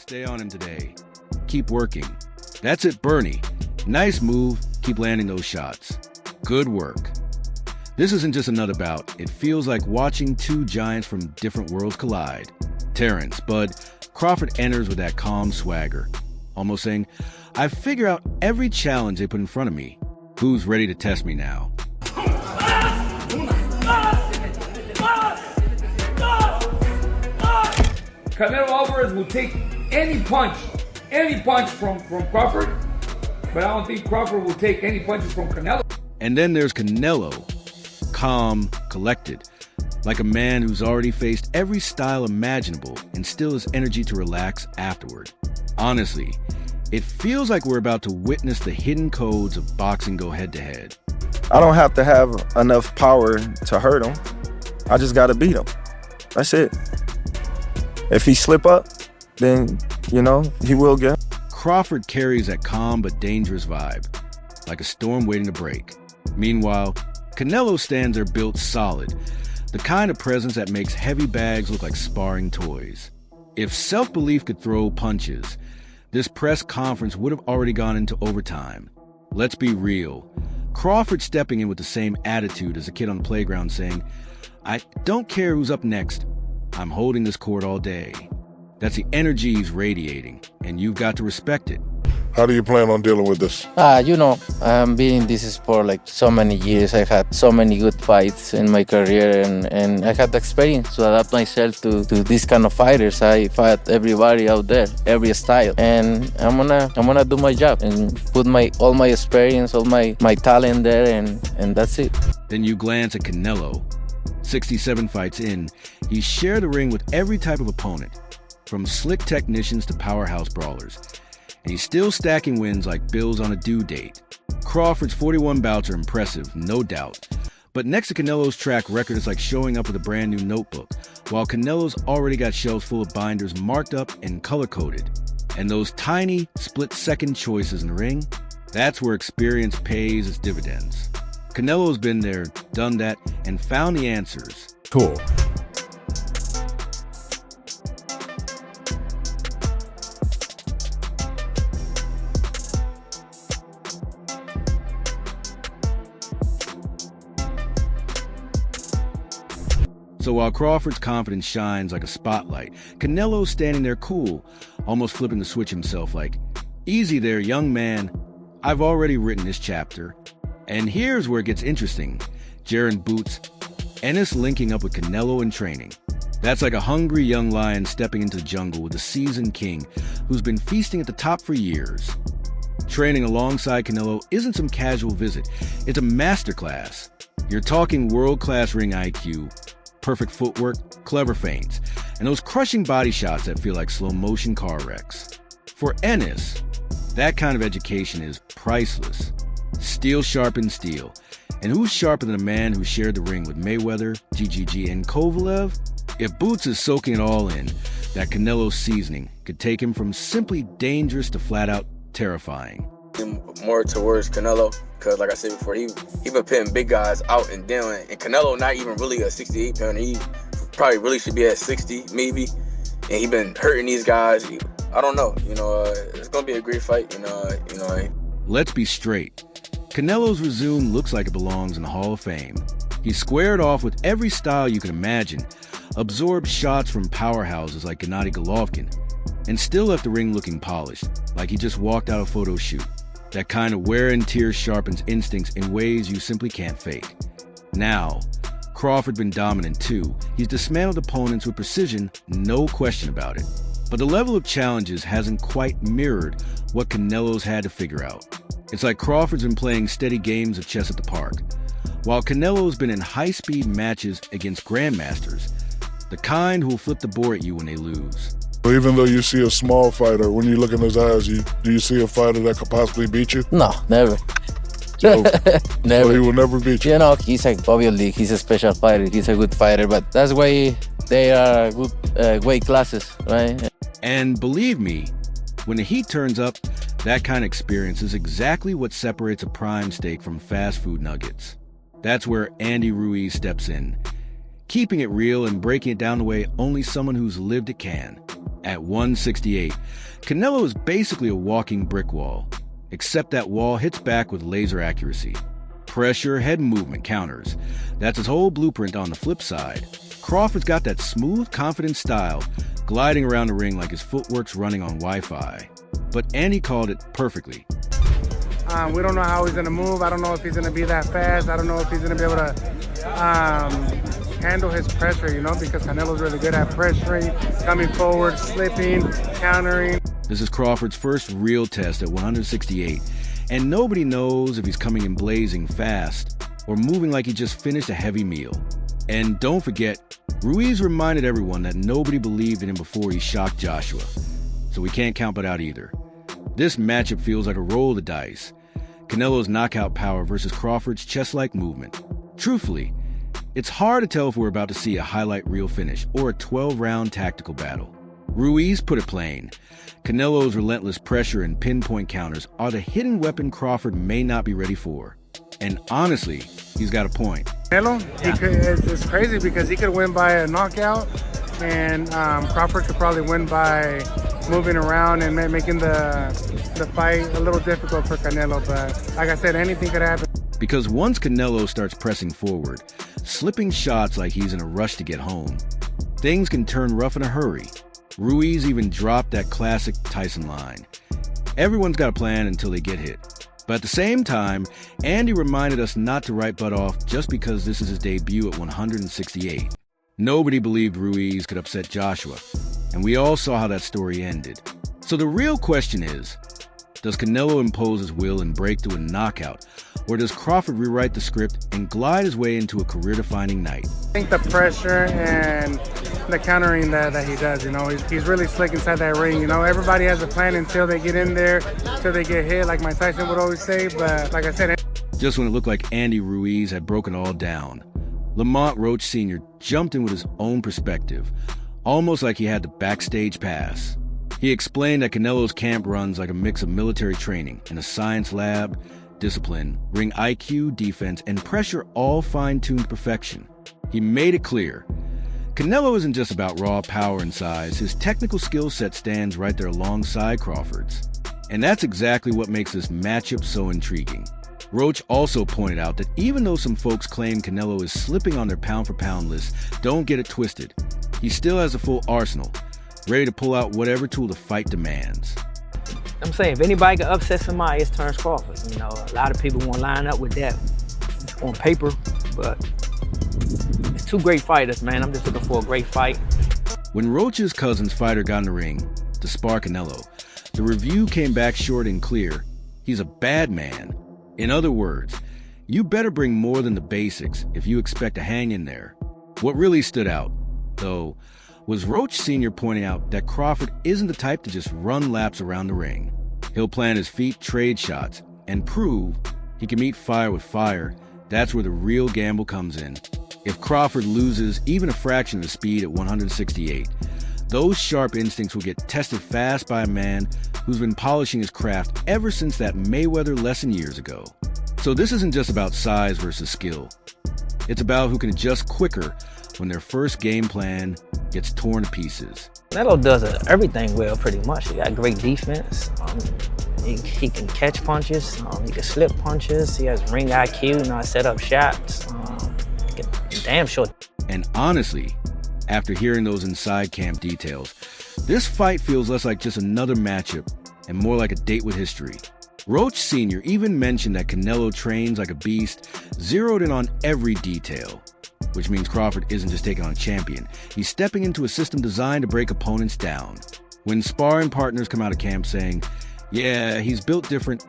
Stay on him today. Keep working. That's it, Bernie. Nice move. Keep landing those shots. Good work. This isn't just another bout. It feels like watching two giants from different worlds collide. Terence, Bud, Crawford enters with that calm swagger, almost saying, I've figured out every challenge they put in front of me. Who's ready to test me now? Canelo Alvarez will take any punch from Crawford, but I don't think Crawford will take any punches from Canelo. And then there's Canelo, calm, collected, like a man who's already faced every style imaginable and still has energy to relax afterward. Honestly, it feels like we're about to witness the hidden codes of boxing go head-to-head. I don't have to have enough power to hurt him. I just got to beat him. That's it. If he slip up, then, he will get. Crawford carries that calm but dangerous vibe, like a storm waiting to break. Meanwhile, Canelo stands there built solid, the kind of presence that makes heavy bags look like sparring toys. If self-belief could throw punches, this press conference would have already gone into overtime. Let's be real. Crawford stepping in with the same attitude as a kid on the playground saying, I don't care who's up next. I'm holding this court all day. That's the energy he's radiating, and you've got to respect it. How do you plan on dealing with this? I'm being in this sport like so many years. I've had so many good fights in my career, and I had the experience to adapt myself to these kind of fighters. I fight everybody out there, every style, and I'm gonna do my job and put all my experience, all my talent there, and that's it. Then you glance at Canelo. 67 fights in, he's shared the ring with every type of opponent, from slick technicians to powerhouse brawlers. And he's still stacking wins like bills on a due date. Crawford's 41 bouts are impressive, no doubt. But next to Canelo's track record is like showing up with a brand new notebook, while Canelo's already got shelves full of binders marked up and color-coded. And those tiny, split-second choices in the ring, that's where experience pays its dividends. Canelo's been there, done that, and found the answers. Cool. So while Crawford's confidence shines like a spotlight, Canelo's standing there cool, almost flipping the switch himself like, easy there, young man. I've already written this chapter. And here's where it gets interesting. Jaron Boots, Ennis linking up with Canelo in training. That's like a hungry young lion stepping into the jungle with a seasoned king who's been feasting at the top for years. Training alongside Canelo isn't some casual visit. It's a masterclass. You're talking world-class ring IQ, perfect footwork, clever feints, and those crushing body shots that feel like slow-motion car wrecks. For Ennis, that kind of education is priceless. Steel sharpens steel. And who's sharper than a man who shared the ring with Mayweather, GGG, and Kovalev? If Boots is soaking it all in, that Canelo seasoning could take him from simply dangerous to flat-out terrifying. More towards Canelo, because like I said before, he been putting big guys out and down, and Canelo not even really a 68 pounder. He probably really should be at 60, maybe, and he been hurting these guys. I don't know, it's gonna be a great fight, Let's be straight. Canelo's resume looks like it belongs in the Hall of Fame. He squared off with every style you can imagine, absorbed shots from powerhouses like Gennady Golovkin, and still left the ring looking polished, like he just walked out a photo shoot. That kind of wear and tear sharpens instincts in ways you simply can't fake. Now, Crawford been dominant too. He's dismantled opponents with precision, no question about it. But the level of challenges hasn't quite mirrored what Canelo's had to figure out. It's like Crawford's been playing steady games of chess at the park, while Canelo's been in high-speed matches against grandmasters, the kind who'll flip the board at you when they lose. Even though you see a small fighter, when you look in his eyes, do you see a fighter that could possibly beat you? No, never. So, Never. So he will never beat you? He's like obviously he's a special fighter. He's a good fighter, but that's why they are good weight classes, right? And believe me, when the heat turns up, that kind of experience is exactly what separates a prime steak from fast food nuggets. That's where Andy Ruiz steps in, keeping it real and breaking it down the way only someone who's lived it can. At 168, Canelo is basically a walking brick wall, except that wall hits back with laser accuracy. Pressure, head movement, counters. That's his whole blueprint on the flip side. Crawford's got that smooth, confident style, gliding around the ring like his footwork's running on Wi-Fi. But Andy called it perfectly. We don't know how he's going to move. I don't know if he's going to be that fast. I don't know if he's going to be able to handle his pressure, because Canelo's really good at pressuring, coming forward, slipping, countering. This is Crawford's first real test at 168, and nobody knows if he's coming in blazing fast or moving like he just finished a heavy meal. And don't forget, Ruiz reminded everyone that nobody believed in him before he shocked Joshua, so we can't count it out either. This matchup feels like a roll of the dice. Canelo's knockout power versus Crawford's chest-like movement. Truthfully, it's hard to tell if we're about to see a highlight reel finish or a 12-round tactical battle. Ruiz put it plain. Canelo's relentless pressure and pinpoint counters are the hidden weapon Crawford may not be ready for. And honestly, he's got a point. Canelo, it's crazy because he could win by a knockout, and Crawford could probably win by moving around and making the fight a little difficult for Canelo. But like I said, anything could happen. Because once Canelo starts pressing forward, slipping shots like he's in a rush to get home, things can turn rough in a hurry. Ruiz even dropped that classic Tyson line. Everyone's got a plan until they get hit. But at the same time, Andy reminded us not to write Bud off just because this is his debut at 168. Nobody believed Ruiz could upset Joshua, and we all saw how that story ended. So the real question is, does Canelo impose his will and break through a knockout, or does Crawford rewrite the script and glide his way into a career-defining night? I think the pressure and the countering that he does, he's really slick inside that ring. Everybody has a plan until they get in there, until they get hit, like Mike Tyson would always say. But like I said, just when it looked like Andy Ruiz had broken all down, Lamont Roach Sr. jumped in with his own perspective, almost like he had the backstage pass. He explained that Canelo's camp runs like a mix of military training and a science lab, discipline, ring IQ, defense, and pressure all fine-tuned to perfection. He made it clear. Canelo isn't just about raw power and size. His technical skill set stands right there alongside Crawford's. And that's exactly what makes this matchup so intriguing. Roach also pointed out that even though some folks claim Canelo is slipping on their pound-for-pound list, don't get it twisted. He still has a full arsenal, ready to pull out whatever tool the fight demands. I'm saying, if anybody can upset somebody, it's Terence Crawford. A lot of people won't line up with that on paper, but it's two great fighters, man. I'm just looking for a great fight. When Roach's cousin's fighter got in the ring to spar Canelo, the review came back short and clear. He's a bad man. In other words, you better bring more than the basics if you expect to hang in there. What really stood out, though, was Roach Sr. pointing out that Crawford isn't the type to just run laps around the ring. He'll plant his feet, trade shots, and prove he can meet fire with fire. That's where the real gamble comes in. If Crawford loses even a fraction of the speed at 168, those sharp instincts will get tested fast by a man who's been polishing his craft ever since that Mayweather lesson years ago. So this isn't just about size versus skill. It's about who can adjust quicker when their first game plan gets torn to pieces. Canelo does everything well, pretty much. He got great defense. He can catch punches. He can slip punches. He has ring IQ, set up shots. Damn sure. And honestly, after hearing those inside camp details, this fight feels less like just another matchup and more like a date with history. Roach Sr. even mentioned that Canelo trains like a beast, zeroed in on every detail, which means Crawford isn't just taking on a champion. He's stepping into a system designed to break opponents down. When sparring partners come out of camp saying, yeah, he's built different,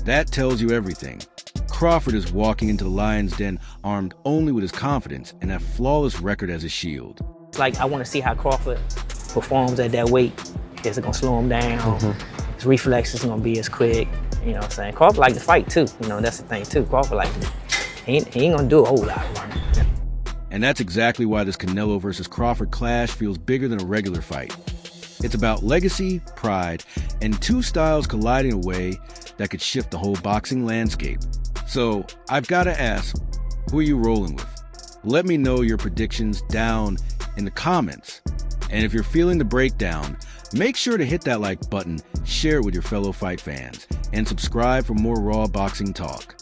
that tells you everything. Crawford is walking into the lion's den armed only with his confidence and that flawless record as his shield. I want to see how Crawford performs at that weight. Is it going to slow him down? His reflexes going to be as quick. You know what I'm saying? Crawford like to fight too. That's the thing too. Crawford he ain't going to do a whole lot of running. And that's exactly why this Canelo versus Crawford clash feels bigger than a regular fight. It's about legacy, pride, and two styles colliding in a way that could shift the whole boxing landscape. So I've got to ask, who are you rolling with? Let me know your predictions down in the comments. And if you're feeling the breakdown, Make sure to hit that like button, share it with your fellow fight fans, and subscribe for more raw boxing talk.